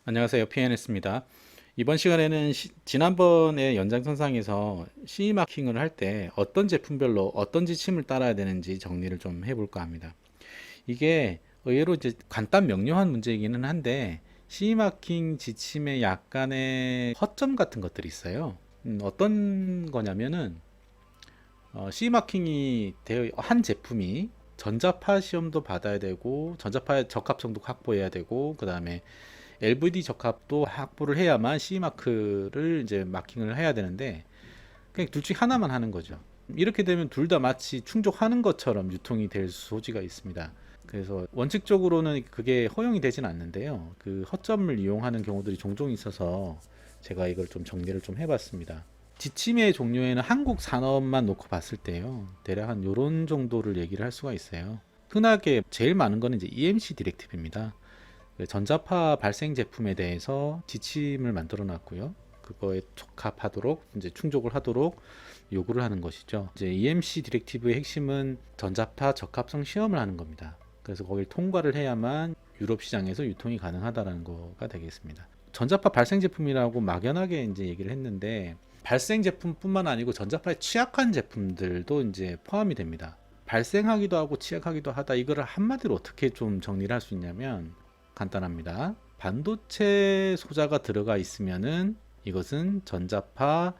안녕하세요. PNS입니다. 이번 시간에는 지난번의 연장선상에서 CE 마킹을 할 때 어떤 제품별로 어떤 지침을 따라야 되는지 정리를 좀 해볼까 합니다. 이게 의외로 이제 간단 명료한 문제이기는 한데 CE 마킹 지침에 약간의 허점 같은 것들이 있어요. 어떤 거냐면은 CE 마킹이 되어 한 제품이 전자파 시험도 받아야 되고 전자파의 적합성도 확보해야 되고 그 다음에 LVD 적합도 확보를 해야만 C 마크를 이제 마킹을 해야 되는데 그냥 둘 중에 하나만 하는 거죠. 이렇게 되면 둘 다 마치 충족하는 것처럼 유통이 될 소지가 있습니다. 그래서 원칙적으로는 그게 허용이 되진 않는데요. 그 허점을 이용하는 경우들이 종종 있어서 제가 이걸 좀 정리를 좀 해봤습니다. 지침의 종류에는 한국 산업만 놓고 봤을 때요. 대략 한 요런 정도를 얘기를 할 수가 있어요. 흔하게 제일 많은 거는 이제 EMC 디렉티브입니다. 전자파 발생 제품에 대해서 지침을 만들어 놨고요. 그거에 적합하도록 이제 충족을 하도록 요구를 하는 것이죠. 이제 EMC 디렉티브의 핵심은 전자파 적합성 시험을 하는 겁니다. 그래서 거기를 통과를 해야만 유럽 시장에서 유통이 가능하다라는 거가 되겠습니다. 전자파 발생 제품이라고 막연하게 이제 얘기를 했는데 발생 제품뿐만 아니고 전자파에 취약한 제품들도 이제 포함이 됩니다. 발생하기도 하고 취약하기도 하다. 이거를 한마디로 어떻게 좀 정리를 할 수 있냐면 간단합니다. 반도체 소자가 들어가 있으면은 이것은 전자파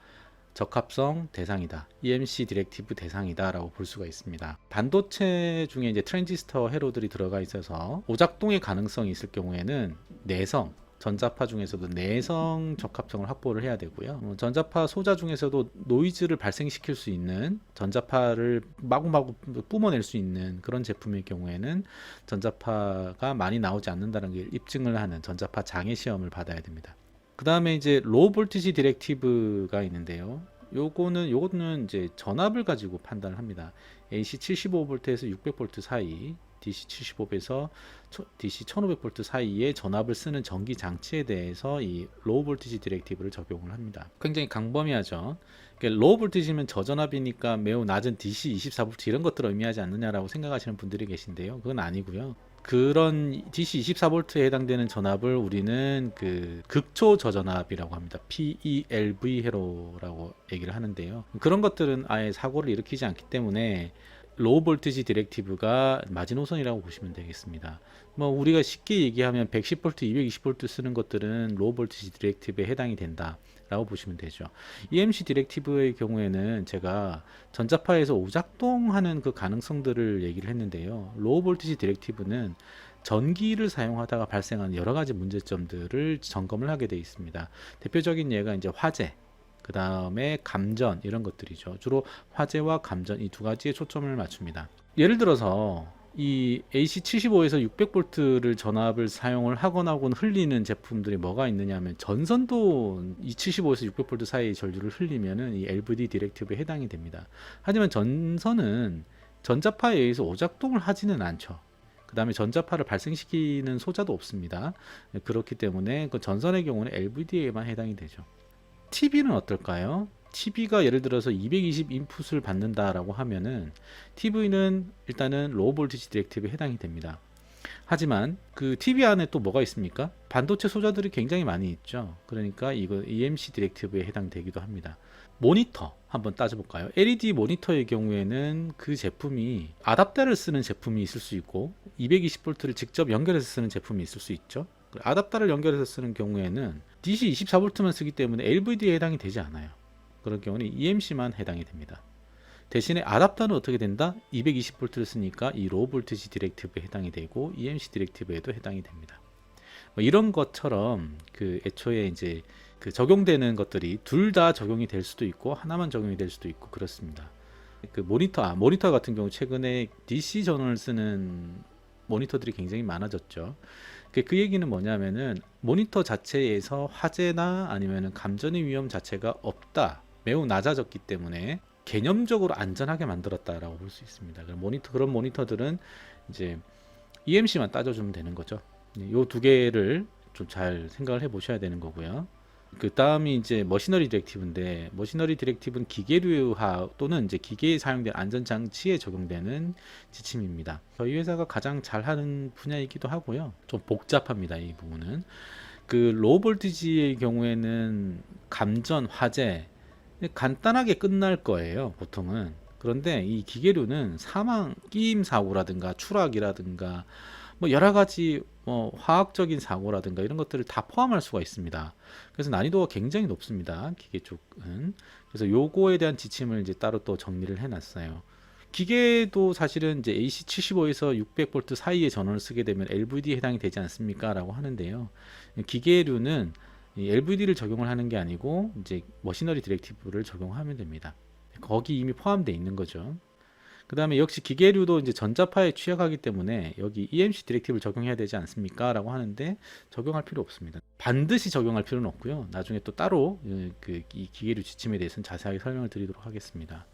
적합성 대상이다. EMC 디렉티브 대상이다 라고 볼 수가 있습니다. 반도체 중에 이제 트랜지스터 회로들이 들어가 있어서 오작동의 가능성이 있을 경우에는 내성, 전자파 중에서도 내성 적합성을 확보를 해야 되고요. 전자파 소자 중에서도 노이즈를 발생시킬 수 있는 전자파를 마구마구 뿜어낼 수 있는 그런 제품의 경우에는 전자파가 많이 나오지 않는다는 걸 입증을 하는 전자파 장애 시험을 받아야 됩니다. 그 다음에 이제 로우 볼티지 디렉티브가 있는데요. 요거는 이제 전압을 가지고 판단을 합니다. AC 75V에서 600V 사이, DC 75에서 DC 1500V 사이의 전압을 쓰는 전기 장치에 대해서 이 로우 볼티지 디렉티브를 적용을 합니다. 굉장히 강범위하죠. 로우 볼티지면 저전압이니까 매우 낮은 DC 24V 이런 것들을 의미하지 않느냐라고 생각하시는 분들이 계신데요. 그건 아니고요. 그런 DC 24V에 해당되는 전압을 우리는 그 극초 저전압이라고 합니다. PELV 회로라고 얘기를 하는데요. 그런 것들은 아예 사고를 일으키지 않기 때문에 로우 볼티지 디렉티브가 마지노선이라고 보시면 되겠습니다. 뭐 우리가 쉽게 얘기하면 110V, 220V 쓰는 것들은 로우 볼티지 디렉티브에 해당이 된다라고 보시면 되죠. EMC 디렉티브의 경우에는 제가 전자파에서 오작동하는 그 가능성들을 얘기를 했는데요. 로우 볼티지 디렉티브는 전기를 사용하다가 발생하는 여러 가지 문제점들을 점검을 하게 되어 있습니다. 대표적인 예가 이제 화재, 그 다음에 감전 이런 것들이죠. 주로 화재와 감전 이 두 가지에 초점을 맞춥니다. 예를 들어서 이 AC75에서 600V를 전압을 사용을 하거나 혹은 흘리는 제품들이 뭐가 있느냐 하면 전선도 이 75에서 600V 사이의 전류를 흘리면은 이 LVD 디렉티브에 해당이 됩니다. 하지만 전선은 전자파에 의해서 오작동을 하지는 않죠. 그 다음에 전자파를 발생시키는 소자도 없습니다. 그렇기 때문에 그 전선의 경우는 LVD에만 해당이 되죠. TV는 어떨까요? TV가 예를 들어서 220 인풋을 받는다라고 하면은 TV는 일단은 로우 볼티지 디렉티브에 해당이 됩니다. 하지만 그 TV 안에 또 뭐가 있습니까? 반도체 소자들이 굉장히 많이 있죠. 그러니까 이거 EMC 디렉티브에 해당되기도 합니다. 모니터 한번 따져볼까요? LED 모니터의 경우에는 그 제품이 아답터를 쓰는 제품이 있을 수 있고 220V를 직접 연결해서 쓰는 제품이 있을 수 있죠. 아답터를 연결해서 쓰는 경우에는 DC 24V만 쓰기 때문에 LVD에 해당이 되지 않아요. 그런 경우는 EMC만 해당이 됩니다. 대신에 아답터는 어떻게 된다? 220V를 쓰니까 이 로우 볼티지 디렉티브에 해당이 되고 EMC 디렉티브에도 해당이 됩니다. 뭐 이런 것처럼 그 애초에 이제 그 적용되는 것들이 둘 다 적용이 될 수도 있고 하나만 적용이 될 수도 있고 그렇습니다. 그 모니터 같은 경우 최근에 DC 전원을 쓰는 모니터들이 굉장히 많아졌죠. 그 얘기는 뭐냐면은 모니터 자체에서 화재나 아니면은 감전의 위험 자체가 없다, 매우 낮아졌기 때문에 개념적으로 안전하게 만들었다라고 볼 수 있습니다. 그런 모니터들은 이제 EMC만 따져주면 되는 거죠. 이 두 개를 좀 잘 생각을 해보셔야 되는 거고요. 그 다음이 이제 머시너리 디렉티브인데, 머시너리 디렉티브는 기계류하 또는 이제 기계에 사용된 안전장치에 적용되는 지침입니다. 저희 회사가 가장 잘하는 분야이기도 하고요. 좀 복잡합니다, 이 부분은. 그 로우 볼티지의 경우에는 감전, 화재 간단하게 끝날 거예요, 보통은. 그런데 이 기계류는 사망, 끼임 사고라든가 추락이라든가 뭐 여러 가지 뭐 화학적인 사고라든가 이런 것들을 다 포함할 수가 있습니다. 그래서 난이도가 굉장히 높습니다, 기계 쪽은. 그래서 요거에 대한 지침을 이제 따로 또 정리를 해놨어요. 기계도 사실은 이제 AC75에서 600V 사이의 전원을 쓰게 되면 LVD에 해당이 되지 않습니까? 라고 하는데요. 기계류는 LVD를 적용을 하는 게 아니고 이제 머시너리 디렉티브를 적용하면 됩니다. 거기 이미 포함되어 있는 거죠. 그 다음에 역시 기계류도 이제 전자파에 취약하기 때문에 여기 EMC 디렉티브를 적용해야 되지 않습니까? 라고 하는데 적용할 필요 없습니다. 반드시 적용할 필요는 없고요. 나중에 또 따로 이 기계류 지침에 대해서는 자세하게 설명을 드리도록 하겠습니다.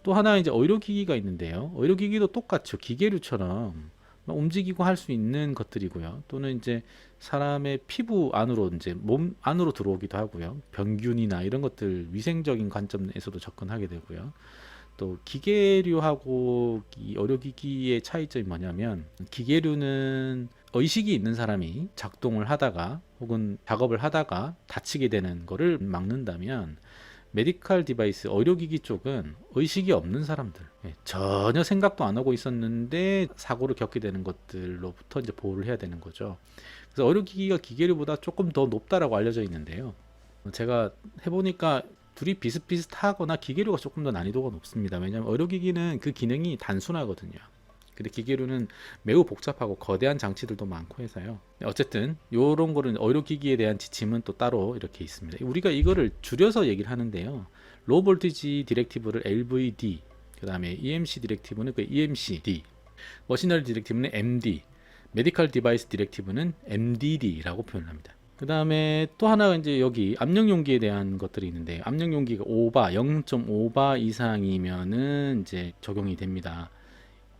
또 하나 이제 의료기기가 있는데요. 의료기기도 똑같죠. 기계류처럼 움직이고 할 수 있는 것들이고요. 또는 이제 사람의 피부 안으로 이제 몸 안으로 들어오기도 하고요. 병균이나 이런 것들 위생적인 관점에서도 접근하게 되고요. 또 기계류하고 이 의료기기의 차이점이 뭐냐면 기계류는 의식이 있는 사람이 작동을 하다가 혹은 작업을 하다가 다치게 되는 거를 막는다면 메디컬 디바이스 의료기기 쪽은 의식이 없는 사람들, 전혀 생각도 안 하고 있었는데 사고를 겪게 되는 것들로부터 이제 보호를 해야 되는 거죠. 그래서 의료기기가 기계류보다 조금 더 높다라고 알려져 있는데요. 제가 해보니까 둘이 비슷비슷하거나 기계류가 조금 더 난이도가 높습니다. 왜냐하면 의료기기는 그 기능이 단순하거든요. 근데 기계류는 매우 복잡하고 거대한 장치들도 많고 해서요. 어쨌든 이런 거는 의료기기에 대한 지침은 또 따로 이렇게 있습니다. 우리가 이거를 줄여서 얘기를 하는데요. 로우 볼티지 디렉티브를 LVD, 그 다음에 EMC 디렉티브는 그 EMCD, 머시너리 디렉티브는 MD, 메디컬 디바이스 디렉티브는 MDD라고 표현합니다. 그 다음에 또 하나가 이제 여기 압력 용기에 대한 것들이 있는데, 압력 용기가 5바, 0.5바 이상이면은 이제 적용이 됩니다.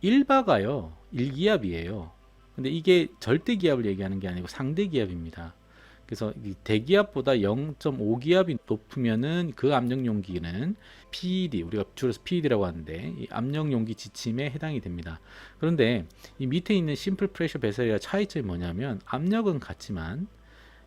1바가요, 1기압이에요. 근데 이게 절대 기압을 얘기하는 게 아니고 상대 기압입니다. 그래서 이 대기압보다 0.5기압이 높으면은 그 압력 용기는 PED, 우리가 줄여서 PED라고 하는데 이 압력 용기 지침에 해당이 됩니다. 그런데 이 밑에 있는 심플 프레셔 베셀이랑 차이점이 뭐냐면 압력은 같지만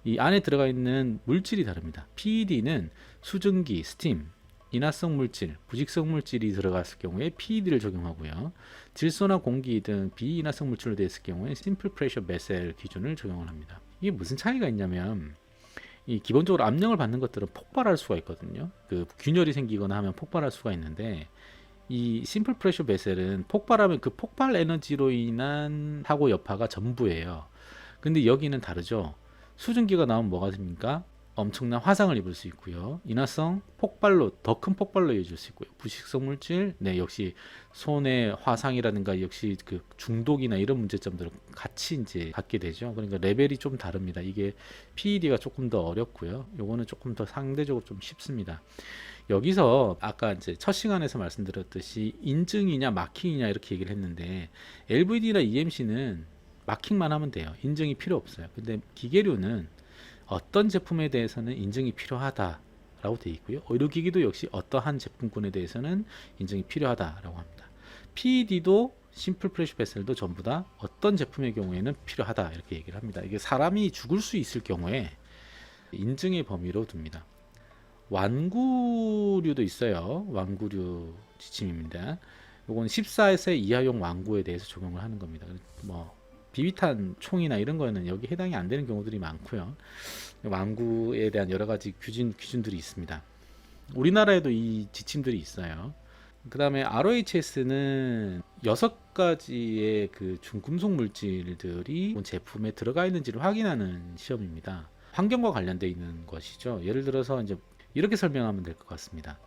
이 안에 들어가 있는 물질이 다릅니다. PED는 수증기, 스팀, 인화성 물질, 부식성 물질이 들어갔을 경우에 PED를 적용하고요. 질소나 공기 등 비인화성 물질로 되어 있을 경우에 심플 프레셔 베셀 기준을 적용을 합니다. 이게 무슨 차이가 있냐면 이 기본적으로 압력을 받는 것들은 폭발할 수가 있거든요. 그 균열이 생기거나 하면 폭발할 수가 있는데 이 심플 프레셔 베셀은 폭발하면 그 폭발 에너지로 인한 사고 여파가 전부예요. 근데 여기는 다르죠. 수증기가 나오면 뭐가 됩니까? 엄청난 화상을 입을 수 있고요. 인화성 폭발로 더 큰 폭발로 이어질 수 있고요. 부식성 물질, 네 역시 손의 화상이라든가 역시 그 중독이나 이런 문제점들을 같이 이제 갖게 되죠. 그러니까 레벨이 좀 다릅니다. 이게 PED가 조금 더 어렵고요. 요거는 조금 더 상대적으로 좀 쉽습니다. 여기서 아까 이제 첫 시간에서 말씀드렸듯이 인증이냐 마킹이냐 이렇게 얘기를 했는데 LVD나 EMC는 마킹만 하면 돼요. 인증이 필요 없어요. 근데 기계류는 어떤 제품에 대해서는 인증이 필요하다라고 되어 있고요. 의료기기도 역시 어떠한 제품군에 대해서는 인증이 필요하다라고 합니다. PED도 심플 프레셔 베셀도 전부 다 어떤 제품의 경우에는 필요하다 이렇게 얘기를 합니다. 이게 사람이 죽을 수 있을 경우에 인증의 범위로 둡니다. 완구류도 있어요. 완구류 지침입니다. 이건 14세 이하용 완구에 대해서 적용을 하는 겁니다. 뭐 비비탄 총이나 이런 거는 여기 해당이 안 되는 경우들이 많고요. 완구에 대한 여러 가지 기준들이 있습니다. 우리나라에도 이 지침들이 있어요. 그 다음에 ROHS는 6가지의 그 중금속 물질들이 제품에 들어가 있는지를 확인하는 시험입니다. 환경과 관련되어 있는 것이죠. 예를 들어서 이제 이렇게 설명하면 될 것 같습니다.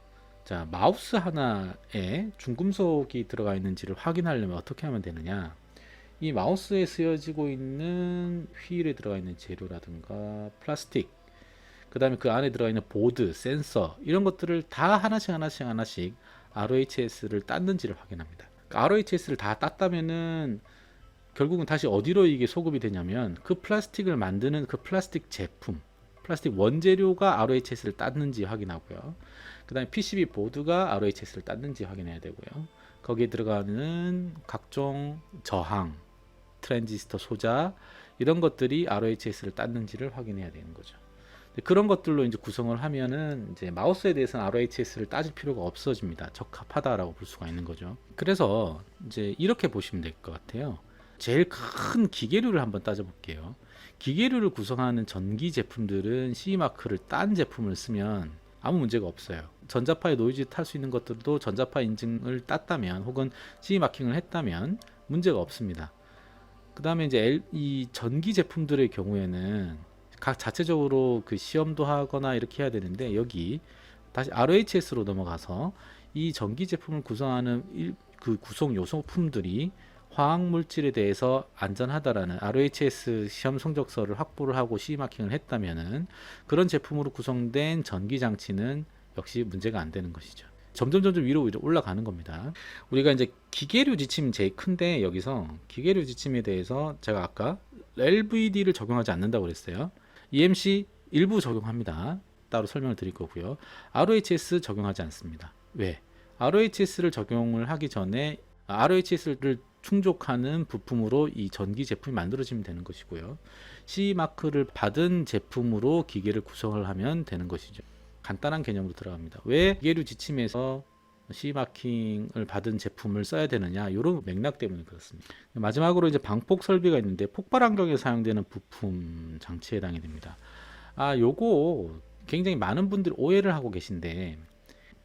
자, 마우스 하나에 중금속이 들어가 있는지를 확인하려면 어떻게 하면 되느냐? 이 마우스에 쓰여지고 있는 휠에 들어가 있는 재료라든가 플라스틱, 그 다음에 그 안에 들어가 있는 보드, 센서 이런 것들을 다 하나씩 ROHS를 땄는지를 확인합니다. ROHS를 다 땄다면은 결국은 다시 어디로 이게 소급이 되냐면 그 플라스틱을 만드는 그 플라스틱 제품, 플라스틱 원재료가 ROHS를 땄는지 확인하고요. 그 다음에 PCB 보드가 ROHS를 땄는지 확인해야 되고요. 거기에 들어가는 각종 저항, 트랜지스터 소자, 이런 것들이 ROHS를 땄는지를 확인해야 되는 거죠. 그런 것들로 이제 구성을 하면은 이제 마우스에 대해서는 ROHS를 따질 필요가 없어집니다. 적합하다라고 볼 수가 있는 거죠. 그래서 이제 이렇게 보시면 될 것 같아요. 제일 큰 기계류를 한번 따져볼게요. 기계류를 구성하는 전기 제품들은 CE마크를 딴 제품을 쓰면 아무 문제가 없어요. 전자파의 노이즈 탈 수 있는 것들도 전자파 인증을 땄다면 혹은 CE마킹을 했다면 문제가 없습니다. 그 다음에 이제 이 전기 제품들의 경우에는 각 자체적으로 그 시험도 하거나 이렇게 해야 되는데, 여기 다시 ROHS로 넘어가서 이 전기 제품을 구성하는 그 구성 요소품들이 화학 물질에 대해서 안전하다라는 ROHS 시험 성적서를 확보를 하고 CE마킹을 했다면은 그런 제품으로 구성된 전기 장치는 역시 문제가 안 되는 것이죠. 점점 위로 올라가는 겁니다. 우리가 이제 기계류 지침이 제일 큰데, 여기서 기계류 지침에 대해서 제가 아까 LVD를 적용하지 않는다고 그랬어요. EMC 일부 적용합니다. 따로 설명을 드릴 거고요. ROHS 적용하지 않습니다. 왜? ROHS를 적용을 하기 전에 ROHS를 충족하는 부품으로 이 전기 제품이 만들어지면 되는 것이고요. CE마크를 받은 제품으로 기계를 구성을 하면 되는 것이죠. 간단한 개념으로 들어갑니다. 왜 기계류 지침에서 CE마킹을 받은 제품을 써야 되느냐, 이런 맥락 때문에 그렇습니다. 마지막으로 이제 방폭 설비가 있는데, 폭발 환경에 사용되는 부품 장치에 해당이 됩니다. 요거 굉장히 많은 분들이 오해를 하고 계신데,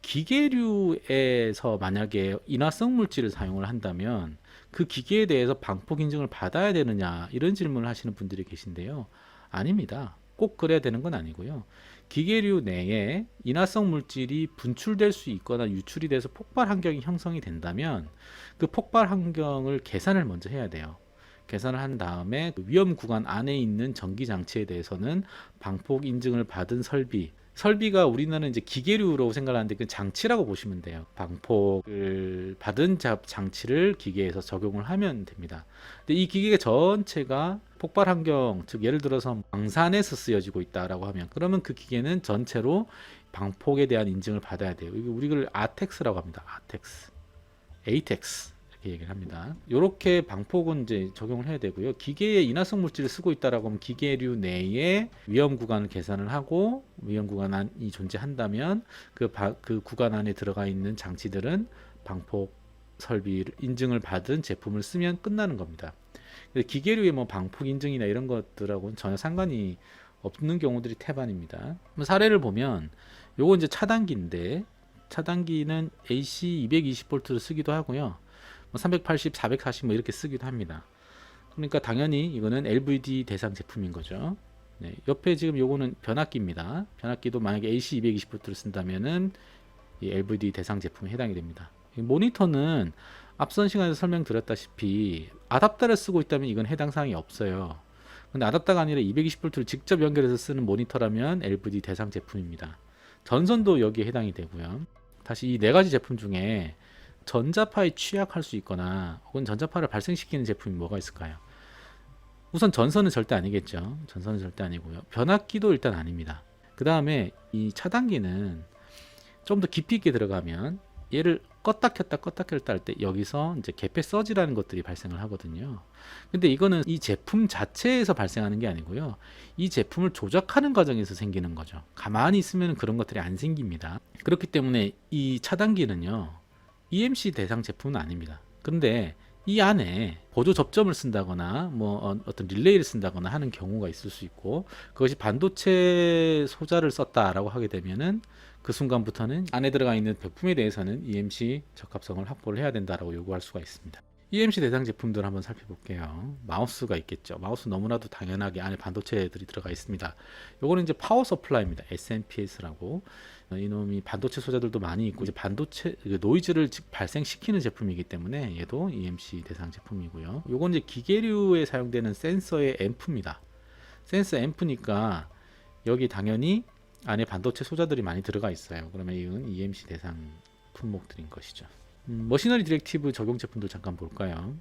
기계류에서 만약에 인화성 물질을 사용을 한다면 그 기계에 대해서 방폭 인증을 받아야 되느냐, 이런 질문을 하시는 분들이 계신데요. 아닙니다. 꼭 그래야 되는 건 아니고요. 기계류 내에 인화성 물질이 분출될 수 있거나 유출이 돼서 폭발 환경이 형성이 된다면 그 폭발 환경을 계산을 먼저 해야 돼요. 계산을 한 다음에 그 위험 구간 안에 있는 전기 장치에 대해서는 방폭 인증을 받은 설비가 우리나라는 이제 기계류라고 생각하는데 그 장치라고 보시면 돼요. 방폭을 받은 장치를 기계에서 적용을 하면 됩니다. 근데 이 기계 전체가 폭발 환경, 즉 예를 들어서 방산에서 쓰여지고 있다라고 하면, 그러면 그 기계는 전체로 방폭에 대한 인증을 받아야 돼요. 우리를 아텍스라고 합니다. ATEX 이렇게 얘기를 합니다. 이렇게 방폭은 이제 적용을 해야 되고요. 기계에 인화성 물질을 쓰고 있다라고 하면 기계류 내에 위험 구간을 계산을 하고, 위험 구간이 존재한다면 그 구간 안에 들어가 있는 장치들은 방폭 설비 인증을 받은 제품을 쓰면 끝나는 겁니다. 기계류의 뭐 방폭 인증이나 이런 것들하고는 전혀 상관이 없는 경우들이 태반입니다. 사례를 보면 요거 이제 차단기인데, 차단기는 AC 220V를 쓰기도 하고요. 380, 440 뭐 이렇게 쓰기도 합니다. 그러니까 당연히 이거는 LVD 대상 제품인 거죠. 네, 옆에 지금 요거는 변압기입니다. 변압기도 만약에 AC 220V를 쓴다면은 이 LVD 대상 제품에 해당이 됩니다. 모니터는 앞선 시간에서 설명드렸다시피 아답터를 쓰고 있다면 이건 해당 사항이 없어요. 근데 아답터가 아니라 220V를 직접 연결해서 쓰는 모니터라면 LVD 대상 제품입니다. 전선도 여기에 해당이 되고요. 다시 이 네 가지 제품 중에 전자파에 취약할 수 있거나 혹은 전자파를 발생시키는 제품이 뭐가 있을까요? 우선 전선은 절대 아니겠죠. 전선은 절대 아니고요. 변압기도 일단 아닙니다. 그 다음에 이 차단기는 좀 더 깊이 있게 들어가면 얘를 껐다 켰다 할 때 여기서 이제 개폐 서지라는 것들이 발생을 하거든요. 근데 이거는 이 제품 자체에서 발생하는 게 아니고요. 이 제품을 조작하는 과정에서 생기는 거죠. 가만히 있으면 그런 것들이 안 생깁니다. 그렇기 때문에 이 차단기는요, EMC 대상 제품은 아닙니다. 근데 이 안에 보조 접점을 쓴다거나 뭐 어떤 릴레이를 쓴다거나 하는 경우가 있을 수 있고, 그것이 반도체 소자를 썼다라고 하게 되면은 그 순간부터는 안에 들어가 있는 부품에 대해서는 EMC 적합성을 확보를 해야 된다라고 요구할 수가 있습니다. EMC 대상 제품들 한번 살펴볼게요. 마우스가 있겠죠. 마우스 너무나도 당연하게 안에 반도체들이 들어가 있습니다. 요거는 이제 파워 서플라이입니다. SMPS라고. 이놈이 반도체 소자들도 많이 있고, 이제 반도체 노이즈를 발생시키는 제품이기 때문에 얘도 EMC 대상 제품이고요. 요건 이제 기계류에 사용되는 센서의 앰프입니다. 센서 앰프니까 여기 당연히 안에 반도체 소자들이 많이 들어가 있어요. 그러면 이건 EMC 대상 품목들인 것이죠. 머시너리 디렉티브 적용 제품도 잠깐 볼까요?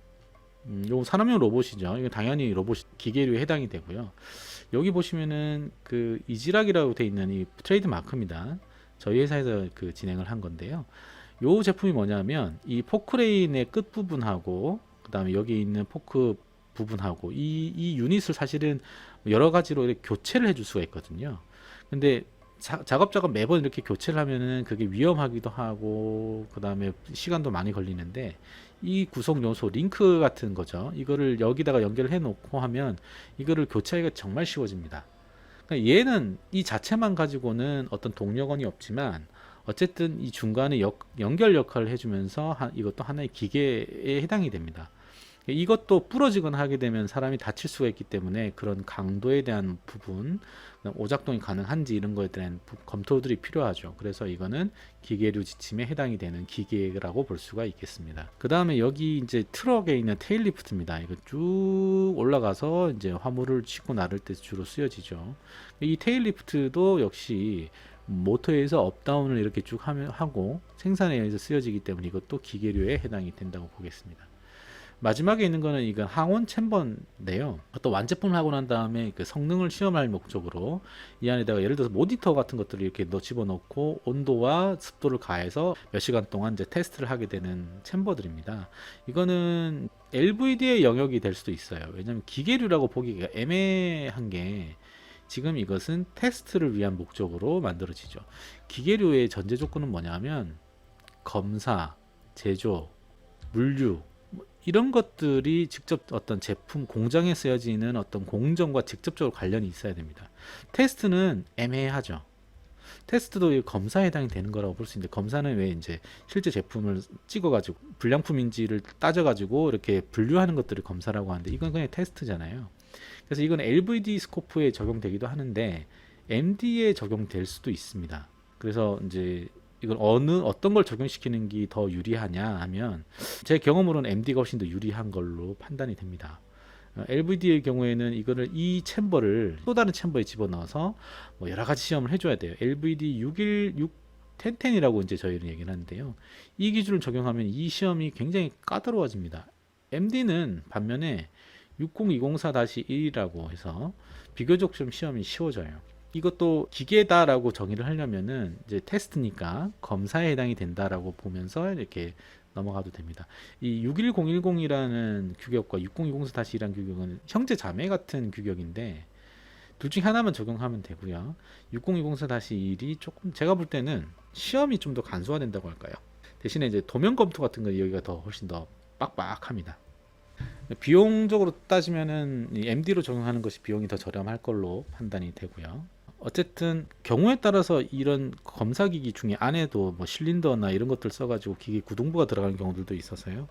요거 산업용 로봇이죠. 이거 당연히 로봇 기계류에 해당이 되고요. 여기 보시면은 그 이지락이라고 되어 있는 이 트레이드 마크입니다. 저희 회사에서 그 진행을 한 건데요. 요 제품이 뭐냐면 이 포크레인의 끝 부분하고 그 다음에 여기 있는 포크 부분하고 이 유닛을 사실은 여러 가지로 이렇게 교체를 해줄 수가 있거든요. 근데 작업자가 매번 이렇게 교체를 하면은 그게 위험하기도 하고 그 다음에 시간도 많이 걸리는데, 이 구성 요소 링크 같은 거죠, 이거를 여기다가 연결해 놓고 하면 이거를 교체하기가 정말 쉬워집니다. 그러니까 얘는 이 자체만 가지고는 어떤 동력원이 없지만 어쨌든 이 중간에 연결 역할을 해주면서 이것도 하나의 기계에 해당이 됩니다. 이것도 부러지거나 하게 되면 사람이 다칠 수가 있기 때문에 그런 강도에 대한 부분, 오작동이 가능한지 이런 거에 대한 검토들이 필요하죠. 그래서 이거는 기계류 지침에 해당이 되는 기계라고 볼 수가 있겠습니다. 그 다음에 여기 이제 트럭에 있는 테일 리프트입니다. 이거 쭉 올라가서 이제 화물을 싣고 나를 때 주로 쓰여지죠. 이 테일 리프트도 역시 모터에서 업다운을 이렇게 쭉 하고 생산에 의해서 쓰여지기 때문에 이것도 기계류에 해당이 된다고 보겠습니다. 마지막에 있는 거는 이건 항온 챔버인데요. 어떤 완제품을 하고 난 다음에 그 성능을 시험할 목적으로 이 안에다가 예를 들어서 모니터 같은 것들을 이렇게 집어넣고 온도와 습도를 가해서 몇 시간 동안 이제 테스트를 하게 되는 챔버들입니다. 이거는 LVD의 영역이 될 수도 있어요. 왜냐하면 기계류라고 보기가 애매한 게, 지금 이것은 테스트를 위한 목적으로 만들어지죠. 기계류의 전제 조건은 뭐냐면 검사, 제조, 물류 이런 것들이 직접 어떤 제품 공장에 쓰여지는 어떤 공정과 직접적으로 관련이 있어야 됩니다. 테스트는 애매하죠. 테스트도 검사에 해당이 되는 거라고 볼 수 있는데, 검사는 왜 이제 실제 제품을 찍어가지고 불량품인지를 따져가지고 이렇게 분류하는 것들을 검사라고 하는데, 이건 그냥 테스트잖아요. 그래서 이건 LVD 스코프에 적용되기도 하는데 MD에 적용될 수도 있습니다. 그래서 이제 이걸 어떤 걸 적용시키는 게 더 유리하냐 하면, 제 경험으로는 MD가 훨씬 더 유리한 걸로 판단이 됩니다. LVD의 경우에는 이거를 이 챔버를 또 다른 챔버에 집어넣어서 뭐 여러 가지 시험을 해줘야 돼요. LVD 1010이라고 이제 저희는 얘기를 하는데요. 이 기준을 적용하면 이 시험이 굉장히 까다로워집니다. MD는 반면에 60204-1이라고 해서 비교적 좀 시험이 쉬워져요. 이것도 기계다라고 정의를 하려면은 이제 테스트니까 검사에 해당이 된다라고 보면서 이렇게 넘어가도 됩니다. 이 61010이라는 규격과 60204-1이라는 규격은 형제 자매 같은 규격인데 둘 중에 하나만 적용하면 되고요. 60204-1이 조금 제가 볼 때는 시험이 좀 더 간소화된다고 할까요? 대신에 이제 도면 검토 같은 거 여기가 더 훨씬 더 빡빡합니다. 비용적으로 따지면은 MD로 적용하는 것이 비용이 더 저렴할 걸로 판단이 되고요. 어쨌든 경우에 따라서 이런 검사기기 중에 안에도 뭐 실린더나 이런 것들 써가지고 기계 구동부가 들어가는 경우들도 있어서요.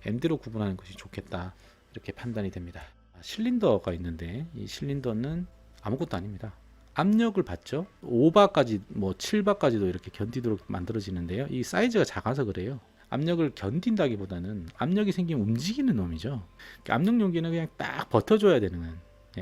MD로 구분하는 것이 좋겠다, 이렇게 판단이 됩니다. 실린더가 있는데 이 실린더는 아무것도 아닙니다. 압력을 받죠. 5바까지 뭐 7바까지도 이렇게 견디도록 만들어지는데요. 이 사이즈가 작아서 그래요. 압력을 견딘다기보다는 압력이 생기면 움직이는 놈이죠. 압력 용기는 그냥 딱 버텨줘야 되는,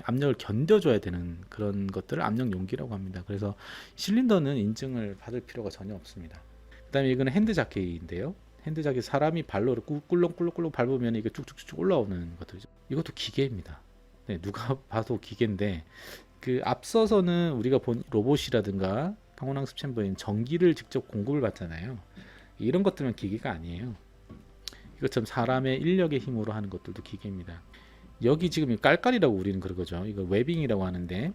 압력을 견뎌줘야 되는 그런 것들을 압력 용기라고 합니다. 그래서 실린더는 인증을 받을 필요가 전혀 없습니다. 그 다음에 이거는 핸드 자켓인데요. 핸드 자켓, 사람이 발로 꿀렁꿀렁꿀렁 밟으면 이게 쭉쭉쭉 올라오는 것들이죠. 이것도 기계입니다. 네, 누가 봐도 기계인데, 그 앞서서는 우리가 본 로봇이라든가 항온항습 챔버인 전기를 직접 공급을 받잖아요. 이런 것들은 기계가 아니에요. 이것처럼 사람의 인력의 힘으로 하는 것들도 기계입니다. 여기 지금 깔깔이라고 우리는 그러죠. 이거 웨빙이라고 하는데,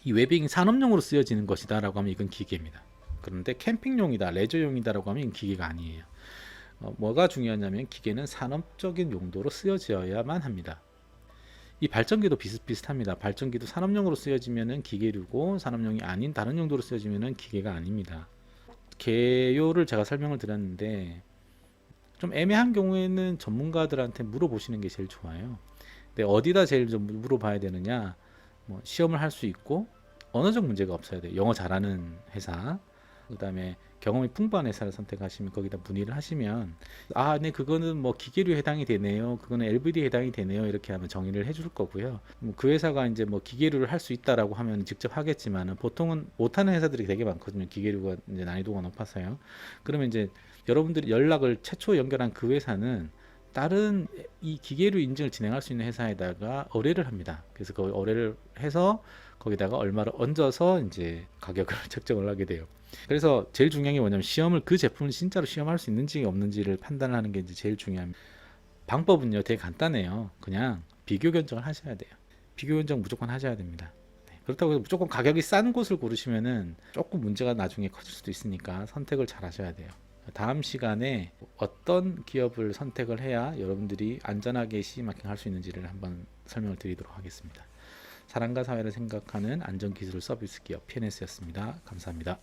이 웨빙이 산업용으로 쓰여지는 것이다 라고 하면 이건 기계입니다. 그런데 캠핑용이다, 레저용이다 라고 하면 이건 기계가 아니에요. 뭐가 중요하냐면 기계는 산업적인 용도로 쓰여져야만 합니다. 이 발전기도 비슷비슷합니다. 발전기도 산업용으로 쓰여지면은 기계류고, 산업용이 아닌 다른 용도로 쓰여지면은 기계가 아닙니다. 개요를 제가 설명을 드렸는데 좀 애매한 경우에는 전문가들한테 물어보시는 게 제일 좋아요. 근데 어디다 제일 좀 물어봐야 되느냐, 뭐 시험을 할 수 있고 언어적 문제가 없어야 돼요. 영어 잘하는 회사, 그 다음에 경험이 풍부한 회사를 선택하시면 거기다 문의를 하시면, 아, 네, 그거는 뭐 기계류에 해당이 되네요, 그거는 LVD에 해당이 되네요, 이렇게 하면 정의를 해줄 거고요. 그 회사가 이제 뭐 기계류를 할 수 있다라고 하면 직접 하겠지만 보통은 못하는 회사들이 되게 많거든요. 기계류가 이제 난이도가 높아서요. 그러면 이제 여러분들이 연락을 최초 연결한 그 회사는 다른 이 기계류 인증을 진행할 수 있는 회사에다가 의뢰를 합니다. 그래서 그 의뢰를 해서 거기다가 얼마를 얹어서 이제 가격을 책정을 하게 돼요. 그래서 제일 중요한 게 뭐냐면, 시험을, 그 제품을 진짜로 시험할 수 있는지 없는지를 판단하는 게 이제 제일 중요합니다. 방법은요 되게 간단해요. 그냥 비교 견적을 하셔야 돼요. 비교 견적 무조건 하셔야 됩니다. 네, 그렇다고 해서 무조건 가격이 싼 곳을 고르시면은 조금 문제가 나중에 커질 수도 있으니까 선택을 잘 하셔야 돼요. 다음 시간에 어떤 기업을 선택을 해야 여러분들이 안전하게 CE 마킹 할 수 있는지를 한번 설명을 드리도록 하겠습니다. 사람과 사회를 생각하는 안전기술 서비스 기업 PNS였습니다. 감사합니다.